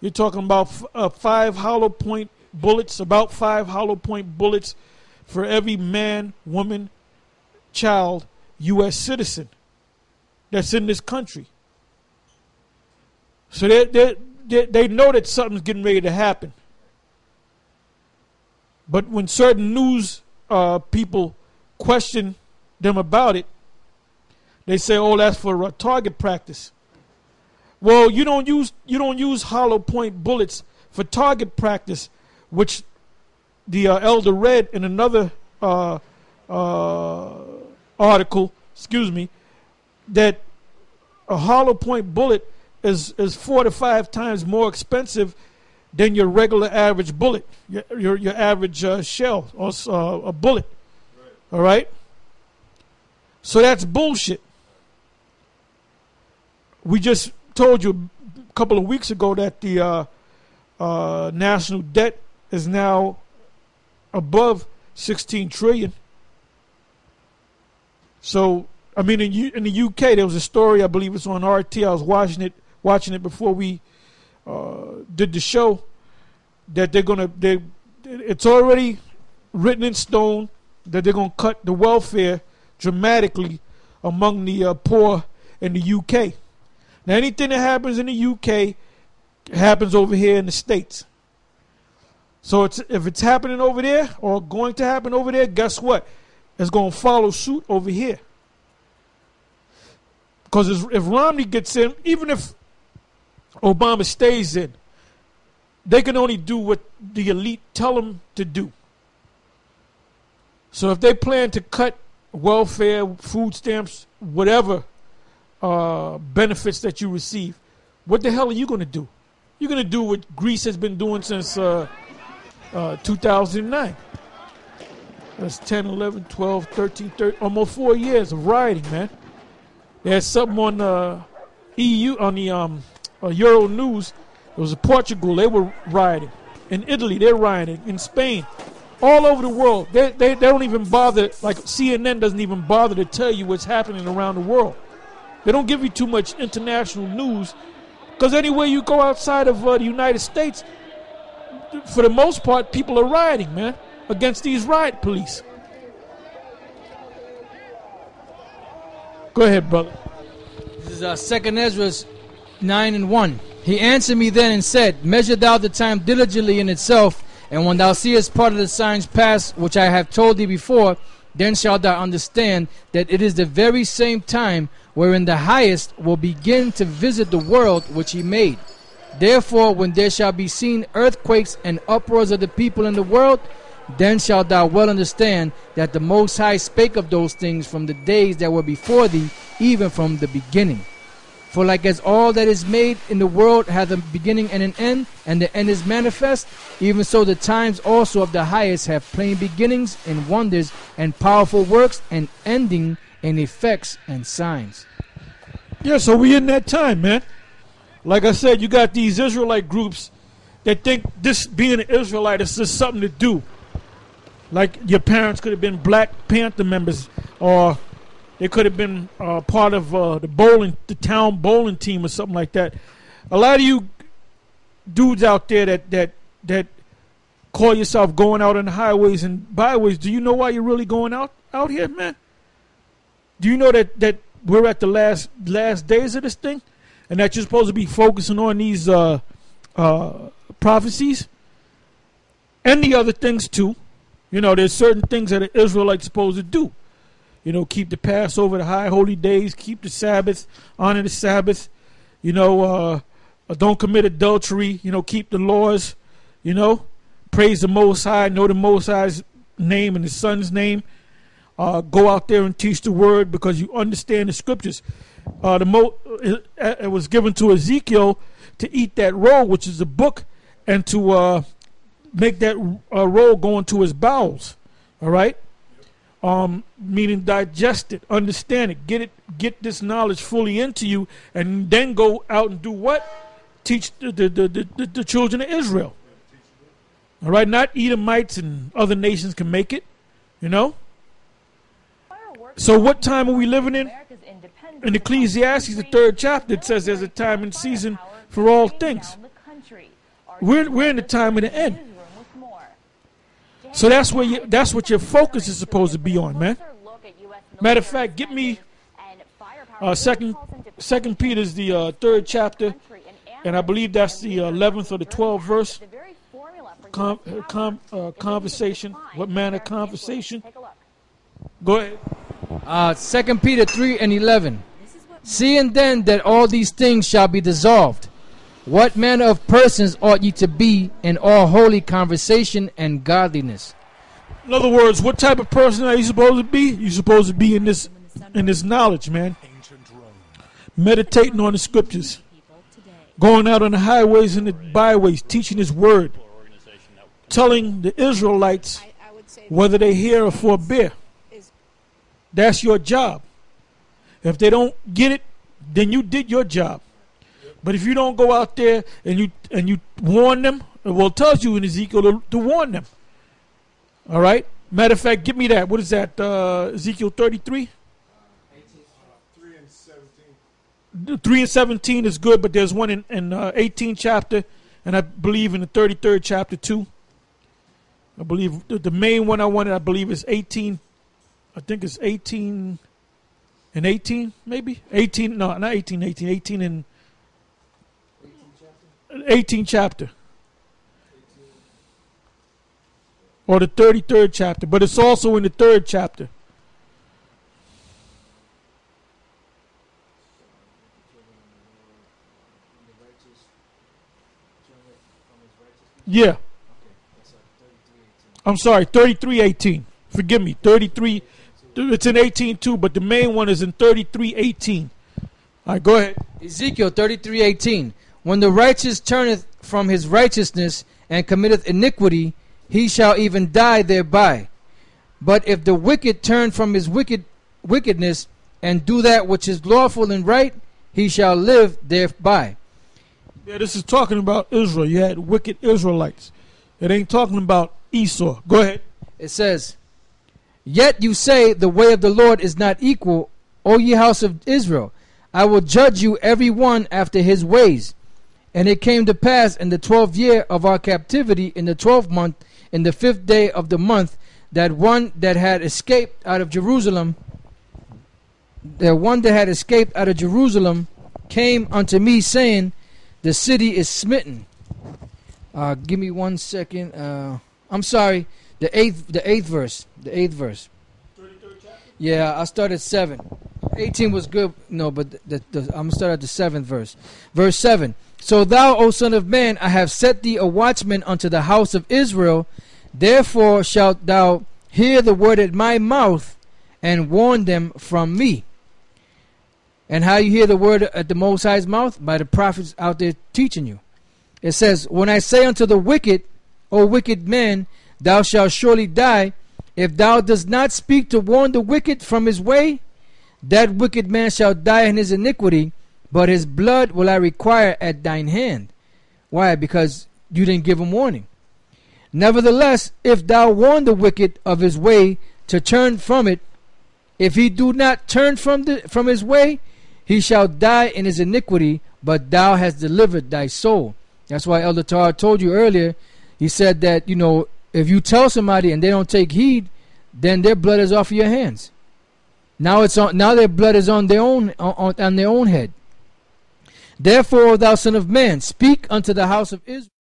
You're talking about 5 hollow point bullets, about 5 hollow point bullets for every man, woman, child, U.S. citizen that's in this country. So they know that something's getting ready to happen. But when certain news people question them about it, they say, "Oh, that's for target practice." Well, you don't use hollow point bullets for target practice, which the elder read in another article. Excuse me, that a hollow point bullet is 4 to 5 times more expensive than your regular average bullet, your average shell or a bullet. Right. All right. So that's bullshit. We just told you a couple of weeks ago that the national debt is now above 16 trillion. So, I mean, in the UK, there was a story, I believe it's on RT. I was watching it before we did the show, that it's already written in stone that they're going to cut the welfare dramatically among the poor in the UK. Now, anything that happens in the UK happens over here in the States. So if it's happening over there or going to happen over there, guess what? It's going to follow suit over here. Because if Romney gets in, even if Obama stays in, they can only do what the elite tell them to do. So if they plan to cut welfare, food stamps, whatever benefits that you receive, what the hell are you going to do? You're going to do what Greece has been doing since 2009. That's 10, 11, 12, 13, almost 4 years of rioting, man. There's something on EU, on the Euro News. It was in Portugal, they were rioting. In Italy, they're rioting. In Spain, all over the world. They don't even bother, like CNN doesn't even bother to tell you what's happening around the world. They don't give you too much international news, because anywhere you go outside of the United States, for the most part, people are rioting, man, against these riot police. Go ahead, brother. This is 2 Ezra 9:1. He answered me then and said, Measure thou the time diligently in itself, and when thou seest part of the signs pass, which I have told thee before, then shalt thou understand that it is the very same time wherein the Highest will begin to visit the world which he made. Therefore, when there shall be seen earthquakes and uproars of the people in the world, then shalt thou well understand that the Most High spake of those things from the days that were before thee, even from the beginning. For like as all that is made in the world hath a beginning and an end, and the end is manifest, even so the times also of the Highest have plain beginnings and wonders and powerful works, and ending in effects and signs. Yeah, so we in that time, man. Like I said, you got these Israelite groups that think this being an Israelite is just something to do. Like your parents could have been Black Panther members, or they could have been part of the town bowling team or something like that. A lot of you dudes out there that call yourself going out on the highways and byways, do you know why you're really going out here, man? Do you know that we're at the last days of this thing, and that you're supposed to be focusing on these prophecies and the other things too? You know, there's certain things that an Israelite's supposed to do. You know, keep the Passover, the high holy days, keep the Sabbath, honor the Sabbath. You know, don't commit adultery. You know, keep the laws. You know, praise the Most High, know the Most High's name and His Son's name. Go out there and teach the word because you understand the scriptures. It was given to Ezekiel to eat that roll, which is a book, and to make that roll go into his bowels. All right. Meaning digest it, understand it, get this knowledge fully into you, and then go out and do what? Teach the children of Israel. All right, not Edomites and other nations can make it, you know. So what time are we living in? In Ecclesiastes, the 3rd chapter, it says there's a time and season for all things. we're in the time of the end. So that's where that's what your focus is supposed to be on, man. Matter of fact, get me second Peter's the third chapter, and I believe that's the 11th or the 12th verse. Conversation. What manner of conversation? Go ahead. 2 Peter 3 and 11. Seeing then that all these things shall be dissolved, what manner of persons ought ye to be in all holy conversation and godliness? In other words, what type of person are you supposed to be? You're supposed to be in this knowledge, man. Meditating on the scriptures. Going out on the highways and the byways, teaching his word. Telling the Israelites whether they hear or forbear. That's your job. If they don't get it, then you did your job. But if you don't go out there and you warn them, well, it tells you in Ezekiel to warn them. All right. Matter of fact, give me that. What is that? Ezekiel 33. 3 and 17. 3 and 17 is good, but there's one in 18th chapter, and I believe in the 33rd chapter too. I believe the main one I wanted, I believe, is 18. I think it's 18 and 18, maybe 18. No, not 18. 18 and 18th chapter, or the 33rd chapter, but it's also in the 3rd chapter. Yeah. I'm sorry, 33:18. Forgive me, 33. It's in 18 too, but the main one is in 33:18. All right, go ahead. Ezekiel 33:18. When the righteous turneth from his righteousness and committeth iniquity, he shall even die thereby. But if the wicked turn from his wickedness and do that which is lawful and right, he shall live thereby. Yeah, this is talking about Israel. You had wicked Israelites. It ain't talking about Esau. Go ahead. It says, Yet you say the way of the Lord is not equal, O ye house of Israel. I will judge you every one after his ways. And it came to pass in the 12th year of our captivity, in the 12th month, in the 5th day of the month, that one that had escaped out of Jerusalem, came unto me, saying, The city is smitten. Give me 1 second. I'm sorry. The eighth verse. The 8th verse. 33rd chapter? Yeah, I started 7. 18 was good. No, but I'm going to start at the 7th verse. Verse 7. So thou, O son of man, I have set thee a watchman unto the house of Israel. Therefore shalt thou hear the word at my mouth and warn them from me. And how you hear the word at the Most High's mouth? By the prophets out there teaching you. It says, When I say unto the wicked, O wicked man, thou shalt surely die, if thou dost not speak to warn the wicked from his way, that wicked man shall die in his iniquity, but his blood will I require at thine hand. Why? Because you didn't give him warning. Nevertheless, if thou warn the wicked of his way to turn from it, if he do not turn from his way, he shall die in his iniquity, but thou hast delivered thy soul. That's why Elder Tar told you earlier. He said that, if you tell somebody and they don't take heed, then their blood is off of your hands. Now their blood is on their own head. Therefore, thou son of man, speak unto the house of Israel.